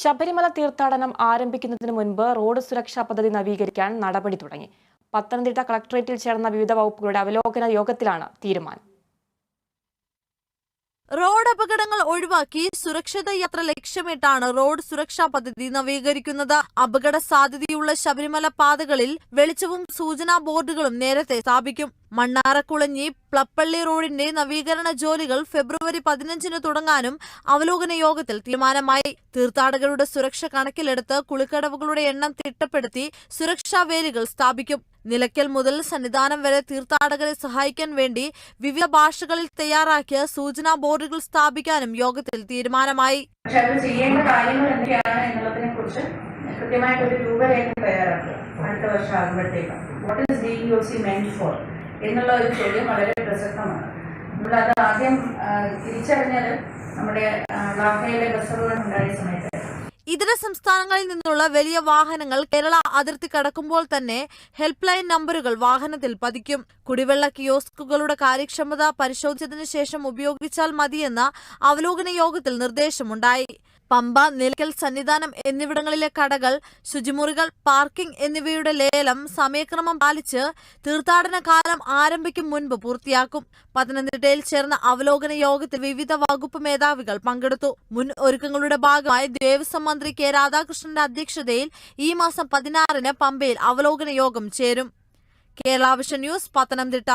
ശബരിമല തീർത്ഥാടനം ആരംഭിക്കുന്നതിന് മുൻപ് റോഡ് സുരക്ഷാ പദ്ധതി നവീകരിക്കാൻ നടപടി തുടങ്ങി. പത്തനംതിട്ട കളക്ടറേറ്റിൽ ചേർന്ന വിവിധ വകുപ്പുകളുടെ അവലോകന യോഗത്തിലാണ് തീരുമാനം. റോഡ് അപകടങ്ങൾ ഒഴിവാക്കി സുരക്ഷിത യാത്ര ലക്ഷ്യമിട്ടാണ് റോഡ് സുരക്ഷാ പദ്ധതി നവീകരിക്കുന്നത്. അപകട സാധ്യതയുള്ള ശബരിമല പാതകളിൽ വെളിച്ചവും സൂചനാ ബോർഡുകളും നേരത്തെ സ്ഥാപിക്കും. മണ്ണാറക്കുളഞ്ഞി പ്ലപ്പള്ളി റോഡിന്റെ നവീകരണ ജോലികൾ ഫെബ്രുവരി 15-ന് തുടങ്ങാനും അവലോകന യോഗത്തിൽ തീരുമാനമായി. തീർത്ഥാടകരുടെ സുരക്ഷ കണക്കിലെടുത്ത് കുളിക്കടവുകളുടെ എണ്ണം തിട്ടപ്പെടുത്തി സുരക്ഷാ വേലികൾ സ്ഥാപിക്കും. നിലയ്ക്കൽ മുതൽ സന്നിധാനം വരെ തീർത്ഥാടകരെ സഹായിക്കാൻ വേണ്ടി വിവിധ ഭാഷകളിൽ തയ്യാറാക്കിയ സൂചനാ ബോർഡുകൾ സ്ഥാപിക്കാനും യോഗത്തിൽ തീരുമാനമായി. ചെയ്യേണ്ട കാര്യങ്ങൾ എന്തൊക്കെയാണ് എന്നുള്ളതിനെ കുറിച്ച് കൃത്യമായിട്ട് ഒരു രൂപരേഖ തയ്യാറാക്കുക. അടുത്ത വർഷം ആകുമ്പോഴത്തേക്ക് വാട്ട് ഈസ് DEOC മെന്റ് ഫോർ എന്നുള്ള ഒരു ചോദ്യം വളരെ പ്രസക്തമാണ്. നമ്മളത് ആദ്യം തിരിച്ചറിഞ്ഞത് നമ്മുടെ ലാഭയിലെ ബസ് അപകടം ഉണ്ടായ സമയത്ത്. ഇതര സംസ്ഥാനങ്ങളിൽ നിന്നുള്ള വലിയ വാഹനങ്ങൾ കേരള അതിർത്തി കടക്കുമ്പോൾ തന്നെ ഹെൽപ്പ് ലൈൻ നമ്പറുകൾ വാഹനത്തിൽ പതിക്കും. കുടിവെള്ള കിയോസ്കുകളുടെ കാര്യക്ഷമത പരിശോധിച്ചതിനു ശേഷം ഉപയോഗിച്ചാൽ മതിയെന്ന അവലോകന യോഗത്തിൽ നിർദ്ദേശമുണ്ടായി. പമ്പ, നിലയ്ക്കൽ, സന്നിധാനം എന്നിവിടങ്ങളിലെ കടകൾ, ശുചിമുറികൾ, പാർക്കിംഗ് എന്നിവയുടെ ലേലം സമയക്രമം പാലിച്ച് തീർത്ഥാടന കാലം ആരംഭിക്കും മുൻപ് പൂർത്തിയാക്കും. പത്തനംതിട്ടയിൽ ചേർന്ന അവലോകന യോഗത്തിൽ വിവിധ വകുപ്പ് മേധാവികൾ പങ്കെടുത്തു. മുൻ ഒരുക്കങ്ങളുടെ ഭാഗമായി ദേവസ്വം മന്ത്രി കെ രാധാകൃഷ്ണന്റെ അധ്യക്ഷതയിൽ ഈ മാസം 16-ന് പമ്പയിൽ അവലോകന യോഗം ചേരും. Kerala vision news, Pathanamthitta.